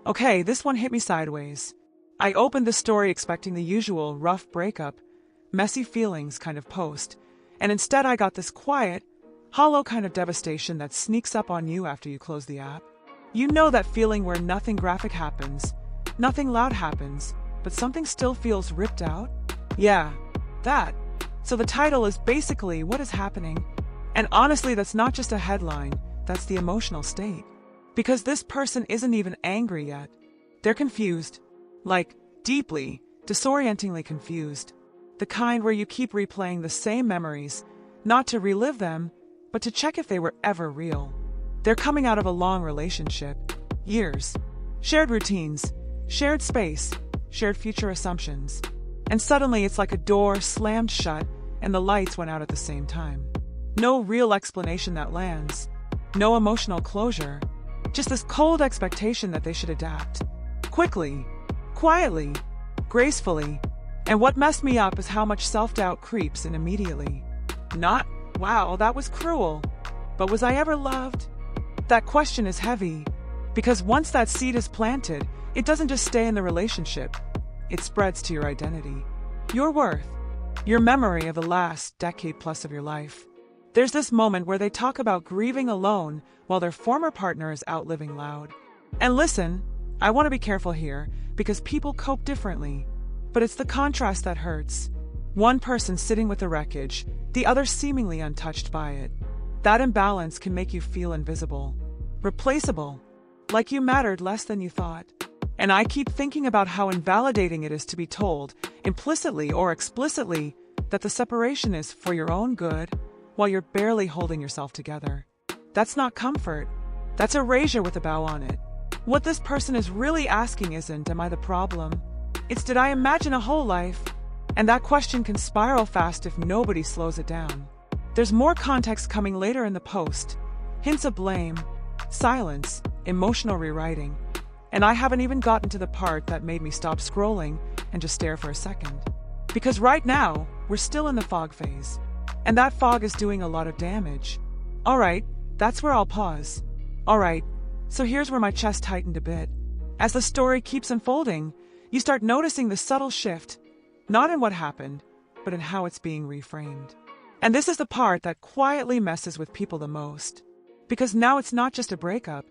Okay, this one hit me sideways. I opened the story expecting the usual rough breakup, messy feelings kind of post, and instead I got this quiet, hollow kind of devastation that sneaks up on you after you close the app. You know that feeling where nothing graphic happens, nothing loud happens, but something still feels ripped out? Yeah, that. So the title is basically what is happening. And honestly, that's not just a headline, that's the emotional state. Because this person isn't even angry yet. They're confused. Like, deeply, disorientingly confused. The kind where you keep replaying the same memories, not to relive them, but to check if they were ever real. They're coming out of a long relationship. Years. Shared routines. Shared space. Shared future assumptions. And suddenly it's like a door slammed shut and the lights went out at the same time. No real explanation that lands. No emotional closure. Just this cold expectation that they should adapt. Quickly. Quietly. Gracefully. And what messed me up is how much self-doubt creeps in immediately. Not, wow, that was cruel. But was I ever loved? That question is heavy. Because once that seed is planted, it doesn't just stay in the relationship. It spreads to your identity. Your worth. Your memory of the last decade plus of your life. There's this moment where they talk about grieving alone while their former partner is out living loud. And listen, I want to be careful here because people cope differently. But it's the contrast that hurts. One person sitting with the wreckage, the other seemingly untouched by it. That imbalance can make you feel invisible, replaceable, like you mattered less than you thought. And I keep thinking about how invalidating it is to be told, implicitly or explicitly, that the separation is for your own good, while you're barely holding yourself together. That's not comfort. That's erasure with a bow on it. What this person is really asking isn't, am I the problem? It's, did I imagine a whole life? And that question can spiral fast if nobody slows it down. There's more context coming later in the post. Hints of blame, silence, emotional rewriting. And I haven't even gotten to the part that made me stop scrolling and just stare for a second. Because right now, we're still in the fog phase. And that fog is doing a lot of damage. Alright, that's where I'll pause. Alright, so here's where my chest tightened a bit. As the story keeps unfolding, you start noticing the subtle shift, not in what happened, but in how it's being reframed. And this is the part that quietly messes with people the most. Because now it's not just a breakup,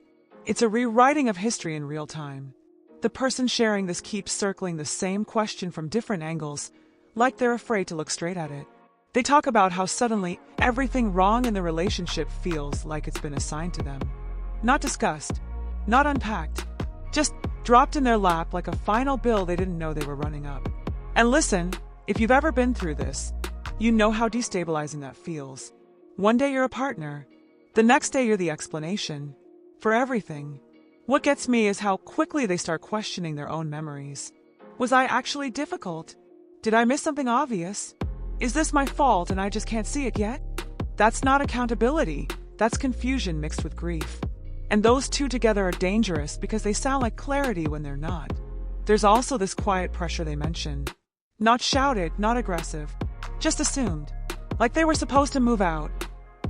it's a rewriting of history in real time. The person sharing this keeps circling the same question from different angles, like they're afraid to look straight at it. They talk about how suddenly everything wrong in the relationship feels like it's been assigned to them. Not discussed, not unpacked, just dropped in their lap like a final bill they didn't know they were running up. And listen, if you've ever been through this, you know how destabilizing that feels. One day you're a partner, the next day you're the explanation for everything. What gets me is how quickly they start questioning their own memories. Was I actually difficult? Did I miss something obvious? Is this my fault and I just can't see it yet? That's not accountability, that's confusion mixed with grief. And those two together are dangerous because they sound like clarity when they're not. There's also this quiet pressure they mention. Not shouted, not aggressive, just assumed. Like they were supposed to move out.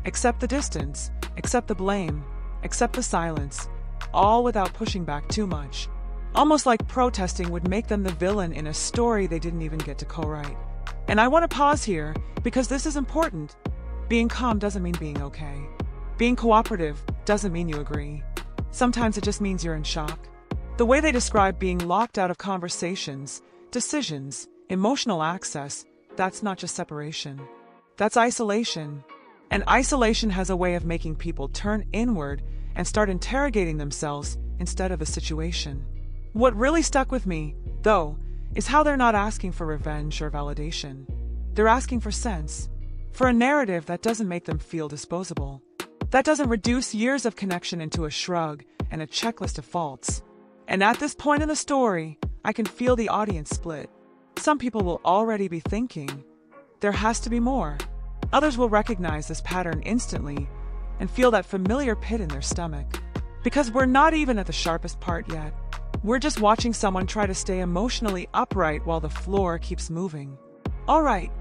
Accept the distance, accept the blame, accept the silence, all without pushing back too much. Almost like protesting would make them the villain in a story they didn't even get to co-write. And I want to pause here because this is important. Being calm doesn't mean being okay. Being cooperative doesn't mean you agree. Sometimes it just means you're in shock. The way they describe being locked out of conversations, decisions, emotional access, that's not just separation. That's isolation. And isolation has a way of making people turn inward and start interrogating themselves instead of a situation. What really stuck with me, though, is how they're not asking for revenge or validation. They're asking for sense, for a narrative that doesn't make them feel disposable. That doesn't reduce years of connection into a shrug and a checklist of faults. And at this point in the story, I can feel the audience split. Some people will already be thinking, there has to be more. Others will recognize this pattern instantly and feel that familiar pit in their stomach. Because we're not even at the sharpest part yet. We're just watching someone try to stay emotionally upright while the floor keeps moving. Alright,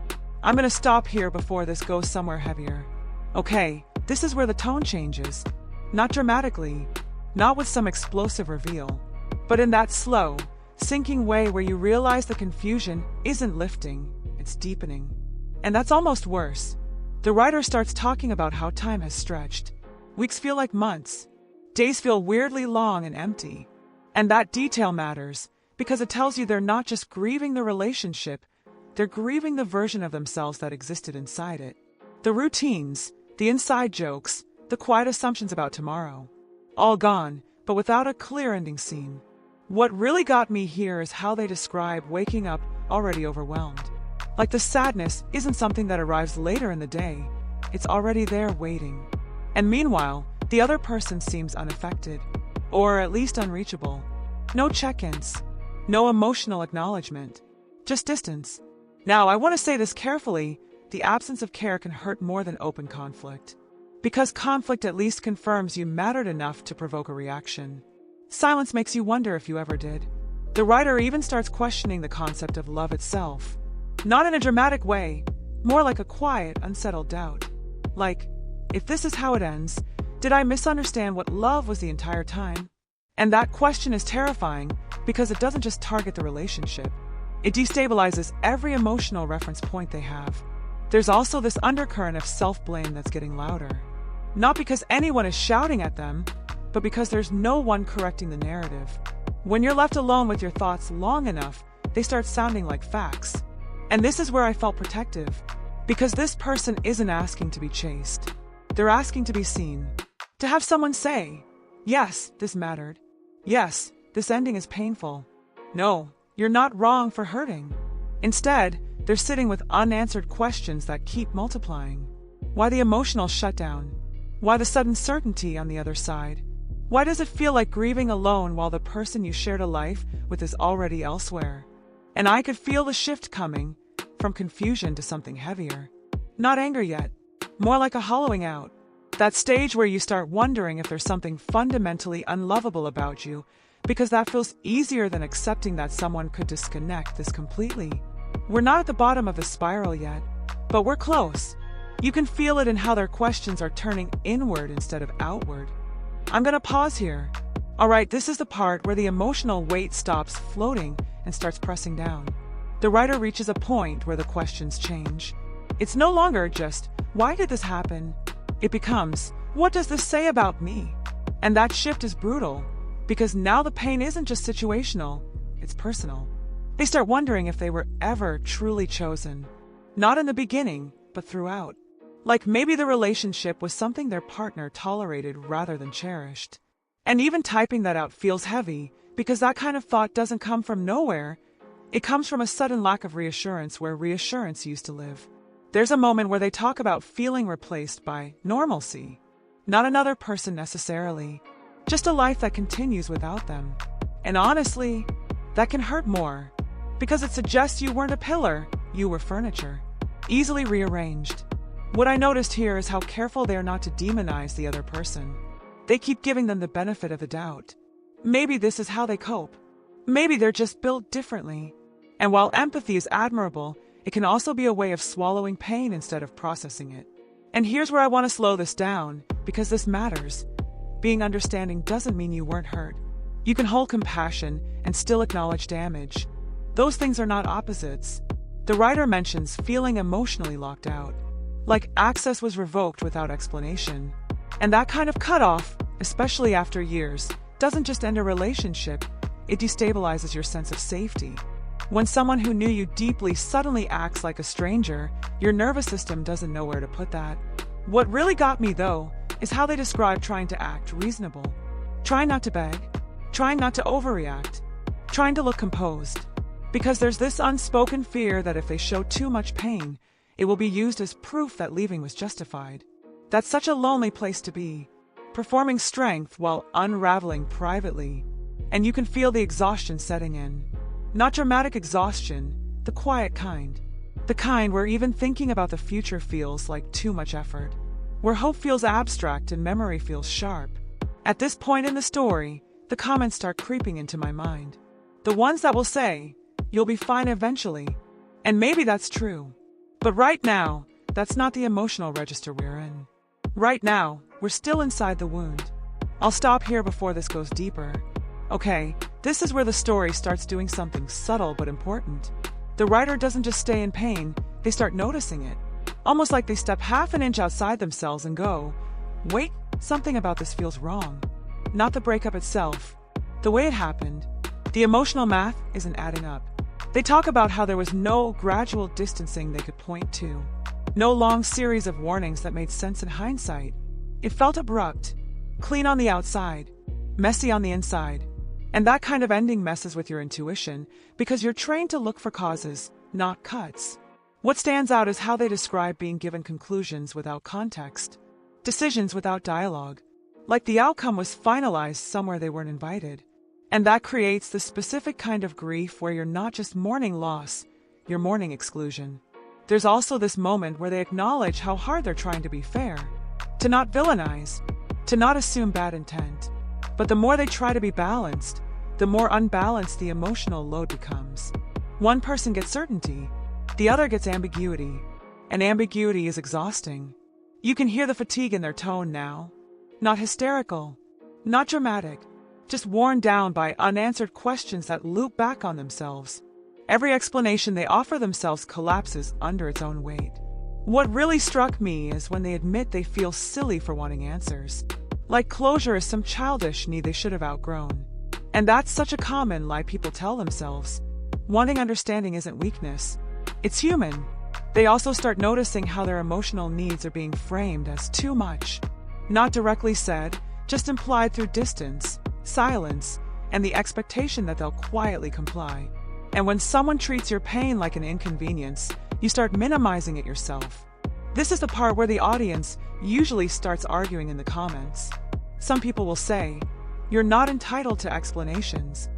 I'm gonna stop here before this goes somewhere heavier. Okay, this is where the tone changes. Not dramatically, not with some explosive reveal, but in that slow, sinking way where you realize the confusion isn't lifting, it's deepening. And that's almost worse. The writer starts talking about how time has stretched. Weeks feel like months. Days feel weirdly long and empty. And that detail matters, because it tells you they're not just grieving the relationship, they're grieving the version of themselves that existed inside it. The routines, the inside jokes, the quiet assumptions about tomorrow. All gone, but without a clear ending scene. What really got me here is how they describe waking up already overwhelmed. Like the sadness isn't something that arrives later in the day, it's already there waiting. And meanwhile, the other person seems unaffected, or at least unreachable. No check-ins, no emotional acknowledgement, just distance. Now, I want to say this carefully, the absence of care can hurt more than open conflict. Because conflict at least confirms you mattered enough to provoke a reaction. Silence makes you wonder if you ever did. The writer even starts questioning the concept of love itself. Not in a dramatic way, more like a quiet, unsettled doubt. Like, if this is how it ends, did I misunderstand what love was the entire time? And that question is terrifying because it doesn't just target the relationship. It destabilizes every emotional reference point they have. There's also this undercurrent of self-blame that's getting louder. Not because anyone is shouting at them, but because there's no one correcting the narrative. When you're left alone with your thoughts long enough, they start sounding like facts. And this is where I felt protective, because this person isn't asking to be chased. They're asking to be seen. To have someone say, yes, this mattered. Yes, this ending is painful. No, you're not wrong for hurting. Instead, they're sitting with unanswered questions that keep multiplying. Why the emotional shutdown? Why the sudden certainty on the other side? Why does it feel like grieving alone while the person you shared a life with is already elsewhere? And I could feel the shift coming, from confusion to something heavier. Not anger yet, more like a hollowing out. That stage where you start wondering if there's something fundamentally unlovable about you, because that feels easier than accepting that someone could disconnect this completely. We're not at the bottom of the spiral yet, but we're close. You can feel it in how their questions are turning inward instead of outward. I'm gonna pause here. Alright, this is the part where the emotional weight stops floating and starts pressing down. The writer reaches a point where the questions change. It's no longer just, why did this happen? It becomes, what does this say about me? And that shift is brutal, because now the pain isn't just situational, it's personal. They start wondering if they were ever truly chosen. Not in the beginning, but throughout. Like maybe the relationship was something their partner tolerated rather than cherished. And even typing that out feels heavy, because that kind of thought doesn't come from nowhere. It comes from a sudden lack of reassurance where reassurance used to live. There's a moment where they talk about feeling replaced by normalcy. Not another person necessarily, just a life that continues without them. And honestly, that can hurt more, because it suggests you weren't a pillar, you were furniture, easily rearranged. What I noticed here is how careful they are not to demonize the other person. They keep giving them the benefit of the doubt. Maybe this is how they cope. Maybe they're just built differently. And while empathy is admirable, it can also be a way of swallowing pain instead of processing it. And here's where I want to slow this down, because this matters. Being understanding doesn't mean you weren't hurt. You can hold compassion and still acknowledge damage. Those things are not opposites. The writer mentions feeling emotionally locked out, like access was revoked without explanation. And that kind of cutoff, especially after years, doesn't just end a relationship, it destabilizes your sense of safety. When someone who knew you deeply suddenly acts like a stranger, your nervous system doesn't know where to put that. What really got me, though, is how they describe trying to act reasonable. Trying not to beg, trying not to overreact, trying to look composed. Because there's this unspoken fear that if they show too much pain, it will be used as proof that leaving was justified. That's such a lonely place to be, performing strength while unraveling privately. And you can feel the exhaustion setting in. Not dramatic exhaustion, the quiet kind. The kind where even thinking about the future feels like too much effort. Where hope feels abstract and memory feels sharp. At this point in the story, the comments start creeping into my mind. The ones that will say, you'll be fine eventually. And maybe that's true. But right now, that's not the emotional register we're in. Right now, we're still inside the wound. I'll stop here before this goes deeper. Okay, This is where the story starts doing something subtle but important. The writer doesn't just stay in pain, they start noticing it. Almost like they step half an inch outside themselves and go, wait, something about this feels wrong. Not the breakup itself, the way it happened. The emotional math isn't adding up. They talk about how there was no gradual distancing they could point to. No long series of warnings that made sense in hindsight. It felt abrupt, clean on the outside, messy on the inside. And that kind of ending messes with your intuition because you're trained to look for causes, not cuts. What stands out is how they describe being given conclusions without context, decisions without dialogue, like the outcome was finalized somewhere they weren't invited. And that creates the specific kind of grief where you're not just mourning loss, you're mourning exclusion. There's also this moment where they acknowledge how hard they're trying to be fair, to not villainize, to not assume bad intent. But the more they try to be balanced, the more unbalanced the emotional load becomes. One person gets certainty, the other gets ambiguity, and ambiguity is exhausting. You can hear the fatigue in their tone now. Not hysterical, not dramatic, just worn down by unanswered questions that loop back on themselves. Every explanation they offer themselves collapses under its own weight. What really struck me is when they admit they feel silly for wanting answers. Like closure is some childish need they should have outgrown. And that's such a common lie people tell themselves. Wanting understanding isn't weakness. It's human. They also start noticing how their emotional needs are being framed as too much. Not directly said, just implied through distance, silence, and the expectation that they'll quietly comply. And when someone treats your pain like an inconvenience, you start minimizing it yourself. This is the part where the audience usually starts arguing in the comments. Some people will say, "You're not entitled to explanations."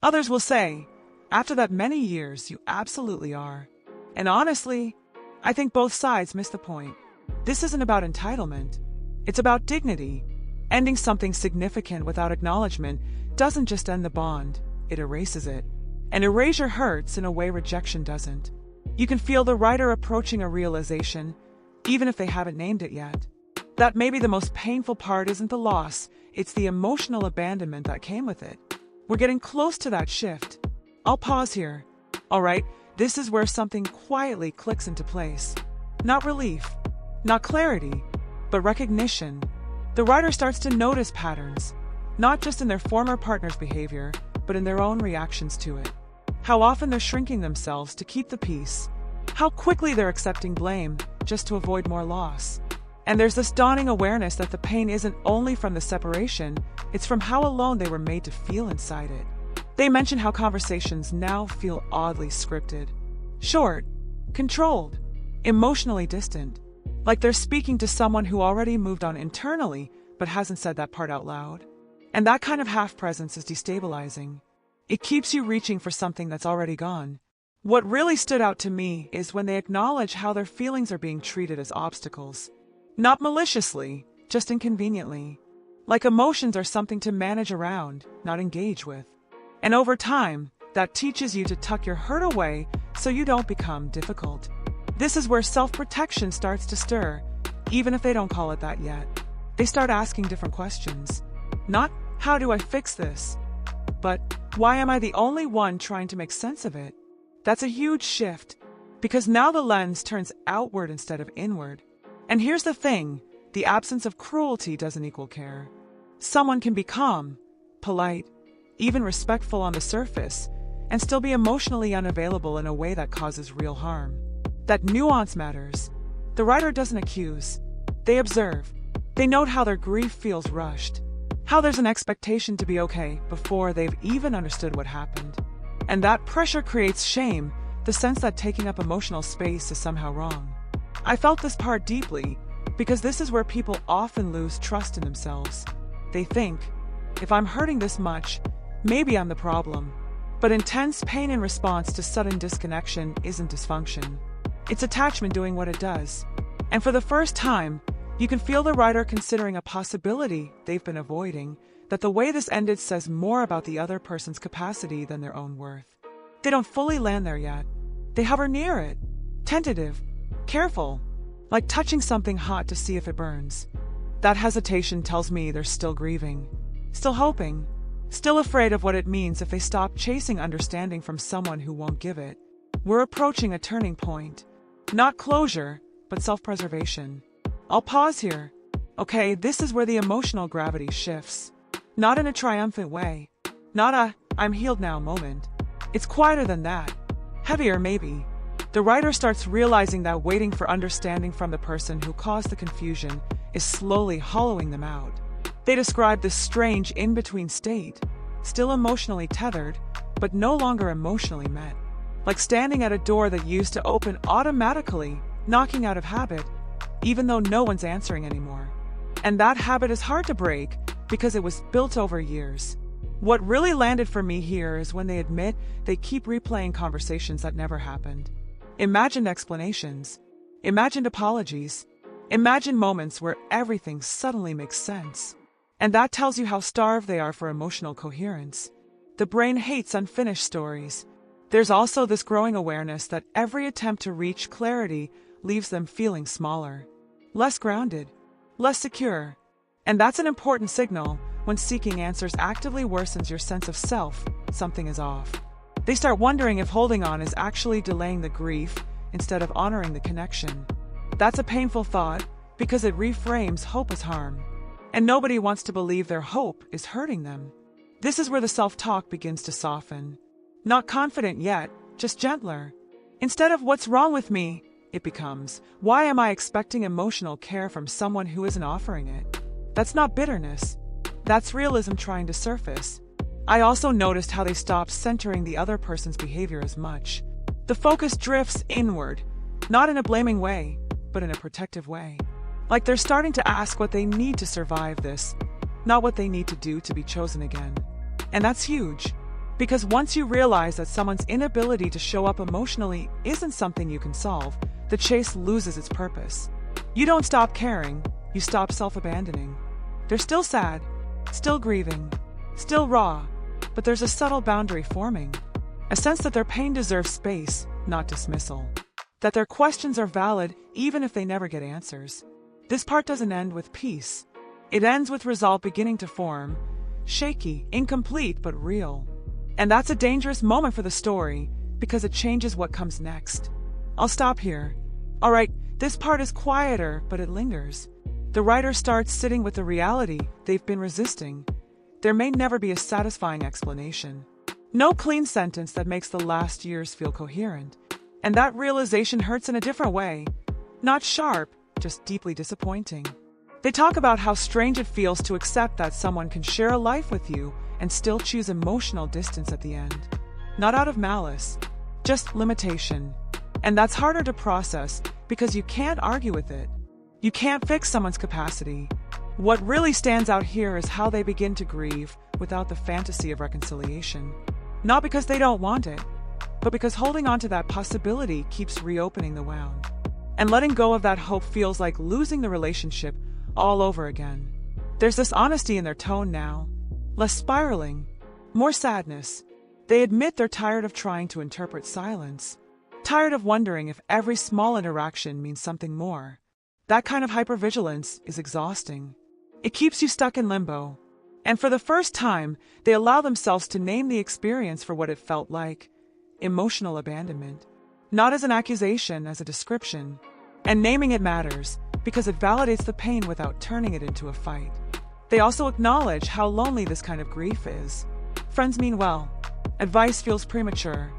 Others will say, "After that many years, you absolutely are." And honestly, I think both sides miss the point. This isn't about entitlement. It's about dignity. Ending something significant without acknowledgement doesn't just end the bond, it erases it. And erasure hurts in a way rejection doesn't. You can feel the writer approaching a realization, even if they haven't named it yet. That maybe the most painful part isn't the loss, it's the emotional abandonment that came with it. We're getting close to that shift. I'll pause here. All right, this is where something quietly clicks into place. Not relief, not clarity, but recognition. The writer starts to notice patterns, not just in their former partner's behavior, but in their own reactions to it. How often they're shrinking themselves to keep the peace. How quickly they're accepting blame just to avoid more loss. And there's this dawning awareness that the pain isn't only from the separation, it's from how alone they were made to feel inside it. They mention how conversations now feel oddly scripted. Short, controlled, emotionally distant. Like they're speaking to someone who already moved on internally, but hasn't said that part out loud. And that kind of half-presence is destabilizing. It keeps you reaching for something that's already gone. What really stood out to me is when they acknowledge how their feelings are being treated as obstacles. Not maliciously, just inconveniently. Like emotions are something to manage around, not engage with. And over time, that teaches you to tuck your hurt away so you don't become difficult. This is where self-protection starts to stir, even if they don't call it that yet. They start asking different questions. Not, how do I fix this? But, why am I the only one trying to make sense of it? That's a huge shift, because now the lens turns outward instead of inward. And here's the thing, the absence of cruelty doesn't equal care. Someone can be calm, polite, even respectful on the surface, and still be emotionally unavailable in a way that causes real harm. That nuance matters. The writer doesn't accuse. They observe. They note how their grief feels rushed, how there's an expectation to be okay before they've even understood what happened. And that pressure creates shame, the sense that taking up emotional space is somehow wrong. I felt this part deeply, because this is where people often lose trust in themselves. They think, if I'm hurting this much, maybe I'm the problem. But intense pain in response to sudden disconnection isn't dysfunction. It's attachment doing what it does. And for the first time, you can feel the writer considering a possibility they've been avoiding, that the way this ended says more about the other person's capacity than their own worth. They don't fully land there yet. They hover near it, tentative, careful, like touching something hot to see if it burns. That hesitation tells me they're still grieving, still hoping, still afraid of what it means if they stop chasing understanding from someone who won't give it. We're approaching a turning point. Not closure, but self-preservation. I'll pause here. Okay, this is where the emotional gravity shifts. Not in a triumphant way. Not a, I'm healed now moment. It's quieter than that. Heavier, maybe. The writer starts realizing that waiting for understanding from the person who caused the confusion is slowly hollowing them out. They describe this strange in-between state, still emotionally tethered, but no longer emotionally met. Like standing at a door that used to open automatically, knocking out of habit, even though no one's answering anymore. And that habit is hard to break because it was built over years. What really landed for me here is when they admit they keep replaying conversations that never happened. Imagined explanations. Imagined apologies. Imagine moments where everything suddenly makes sense. And that tells you how starved they are for emotional coherence. The brain hates unfinished stories. There's also this growing awareness that every attempt to reach clarity leaves them feeling smaller, less grounded, less secure. And that's an important signal. When seeking answers actively worsens your sense of self, something is off. They start wondering if holding on is actually delaying the grief instead of honoring the connection. That's a painful thought because it reframes hope as harm. And nobody wants to believe their hope is hurting them. This is where the self-talk begins to soften. Not confident yet, just gentler. Instead of what's wrong with me, it becomes, why am I expecting emotional care from someone who isn't offering it? That's not bitterness. That's realism trying to surface. I also noticed how they stopped centering the other person's behavior as much. The focus drifts inward, not in a blaming way, but in a protective way. Like they're starting to ask what they need to survive this, not what they need to do to be chosen again. And that's huge. Because once you realize that someone's inability to show up emotionally isn't something you can solve, the chase loses its purpose. You don't stop caring, you stop self-abandoning. They're still sad, still grieving, still raw, but there's a subtle boundary forming. A sense that their pain deserves space, not dismissal. That their questions are valid even if they never get answers. This part doesn't end with peace. It ends with resolve beginning to form, shaky, incomplete, but real. And that's a dangerous moment for the story, because it changes what comes next. I'll stop here. Alright, this part is quieter, but it lingers. The writer starts sitting with the reality they've been resisting. There may never be a satisfying explanation. No clean sentence that makes the last years feel coherent. And that realization hurts in a different way. Not sharp, just deeply disappointing. They talk about how strange it feels to accept that someone can share a life with you and still choose emotional distance at the end. Not out of malice, just limitation. And that's harder to process because you can't argue with it. You can't fix someone's capacity. What really stands out here is how they begin to grieve without the fantasy of reconciliation. Not because they don't want it, but because holding on to that possibility keeps reopening the wound. And letting go of that hope feels like losing the relationship all over again. There's this honesty in their tone now. Less spiraling, more sadness. They admit they're tired of trying to interpret silence. Tired of wondering if every small interaction means something more. That kind of hypervigilance is exhausting. It keeps you stuck in limbo. And for the first time, they allow themselves to name the experience for what it felt like. Emotional abandonment. Not as an accusation, as a description. And naming it matters, because it validates the pain without turning it into a fight. They also acknowledge how lonely this kind of grief is. Friends mean well. Advice feels premature.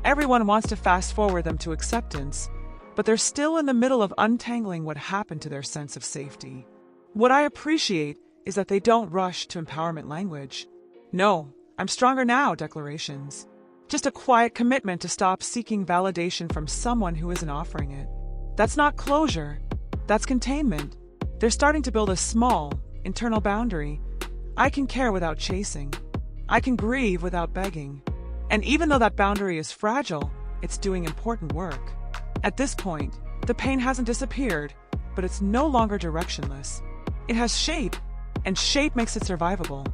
Everyone wants to fast forward them to acceptance, but they're still in the middle of untangling what happened to their sense of safety. What I appreciate is that they don't rush to empowerment language. No, I'm stronger now declarations. Just a quiet commitment to stop seeking validation from someone who isn't offering it. That's not closure. That's containment. They're starting to build a small, internal boundary. I can care without chasing. I can grieve without begging. And even though that boundary is fragile, it's doing important work. At this point, the pain hasn't disappeared, but it's no longer directionless. It has shape, and shape makes it survivable.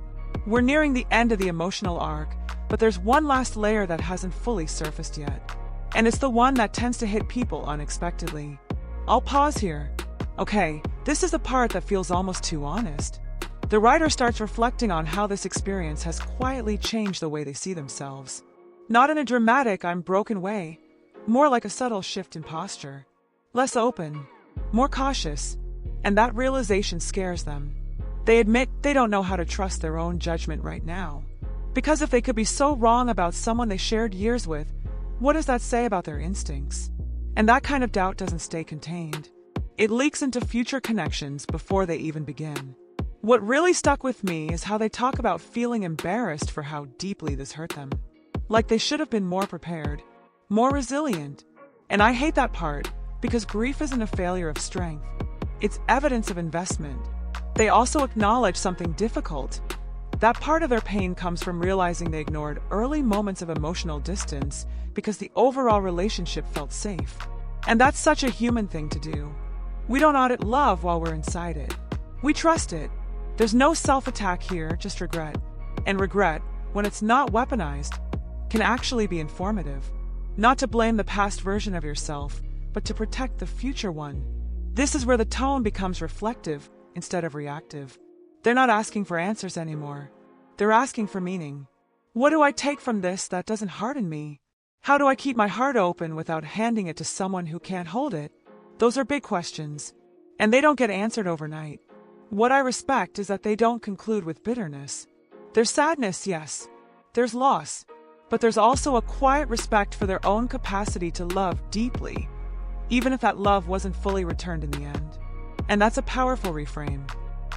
We're nearing the end of the emotional arc, but there's one last layer that hasn't fully surfaced yet. And it's the one that tends to hit people unexpectedly. I'll pause here. Okay, this is the part that feels almost too honest. The writer starts reflecting on how this experience has quietly changed the way they see themselves. Not in a dramatic, I'm broken way, more like a subtle shift in posture. Less open, more cautious, and that realization scares them. They admit they don't know how to trust their own judgment right now. Because if they could be so wrong about someone they shared years with, what does that say about their instincts? And that kind of doubt doesn't stay contained. It leaks into future connections before they even begin. What really stuck with me is how they talk about feeling embarrassed for how deeply this hurt them. Like they should have been more prepared, more resilient. And I hate that part, because grief isn't a failure of strength. It's evidence of investment. They also acknowledge something difficult. That part of their pain comes from realizing they ignored early moments of emotional distance because the overall relationship felt safe. And that's such a human thing to do. We don't audit love while we're inside it. We trust it. There's no self-attack here, just regret. And regret, when it's not weaponized, can actually be informative. Not to blame the past version of yourself, but to protect the future one. This is where the tone becomes reflective instead of reactive. They're not asking for answers anymore. They're asking for meaning. What do I take from this that doesn't harden me? How do I keep my heart open without handing it to someone who can't hold it? Those are big questions, and they don't get answered overnight. What I respect is that they don't conclude with bitterness. There's sadness, yes. There's loss. But there's also a quiet respect for their own capacity to love deeply, even if that love wasn't fully returned in the end. And that's a powerful reframe,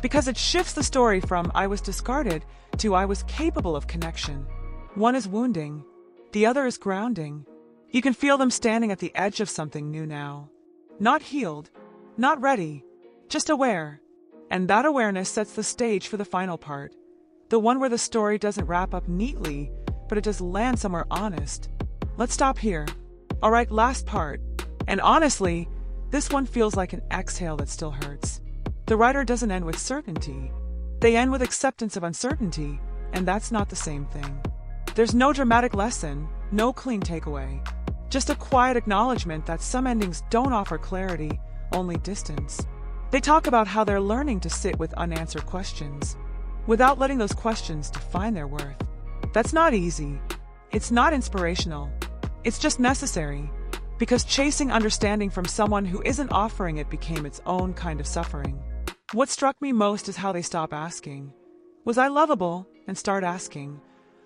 because it shifts the story from I was discarded to I was capable of connection. One is wounding, the other is grounding. You can feel them standing at the edge of something new now. Not healed, not ready, just aware. And that awareness sets the stage for the final part, the one where the story doesn't wrap up neatly, but it does land somewhere honest. Let's stop here. All right, last part. And honestly, this one feels like an exhale that still hurts. The writer doesn't end with certainty. They end with acceptance of uncertainty, and that's not the same thing. There's no dramatic lesson, no clean takeaway. Just a quiet acknowledgement that some endings don't offer clarity, only distance. They talk about how they're learning to sit with unanswered questions, without letting those questions define their worth. That's not easy. It's not inspirational. It's just necessary. Because chasing understanding from someone who isn't offering it became its own kind of suffering. What struck me most is how they stop asking, was I lovable? And start asking,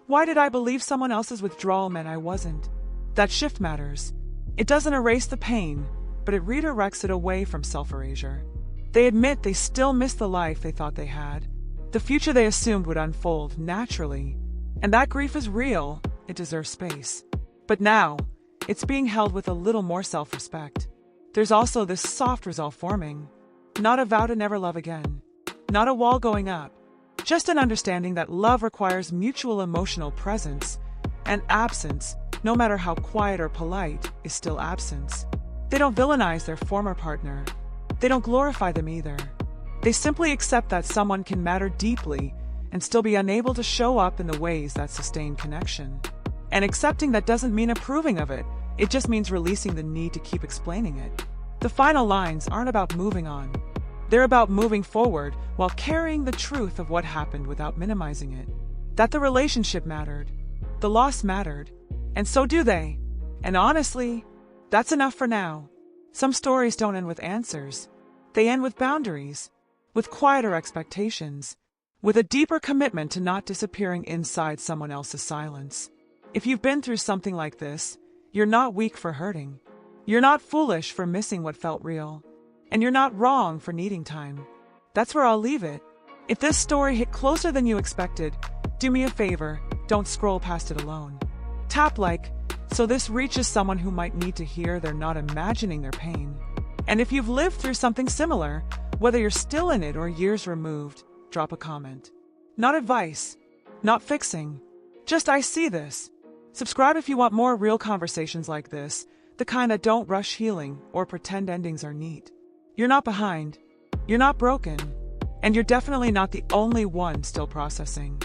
why did I believe someone else's withdrawal meant I wasn't? That shift matters. It doesn't erase the pain, but it redirects it away from self-erasure. They admit they still miss the life they thought they had, the future they assumed would unfold naturally. And that grief is real, it deserves space. But now, it's being held with a little more self-respect. There's also this soft resolve forming. Not a vow to never love again. Not a wall going up. Just an understanding that love requires mutual emotional presence, and absence, no matter how quiet or polite, is still absence. They don't villainize their former partner. They don't glorify them either. They simply accept that someone can matter deeply and still be unable to show up in the ways that sustain connection. And accepting that doesn't mean approving of it, it just means releasing the need to keep explaining it. The final lines aren't about moving on. They're about moving forward while carrying the truth of what happened without minimizing it. That the relationship mattered, the loss mattered, and so do they. And honestly, that's enough for now. Some stories don't end with answers. They end with boundaries, with quieter expectations, with a deeper commitment to not disappearing inside someone else's silence. If you've been through something like this, you're not weak for hurting. You're not foolish for missing what felt real. And you're not wrong for needing time. That's where I'll leave it. If this story hit closer than you expected, do me a favor, don't scroll past it alone. Tap like, so this reaches someone who might need to hear they're not imagining their pain. And if you've lived through something similar, whether you're still in it or years removed, drop a comment. Not advice, not fixing, just I see this. Subscribe if you want more real conversations like this, the kind that don't rush healing or pretend endings are neat. You're not behind, you're not broken, and you're definitely not the only one still processing.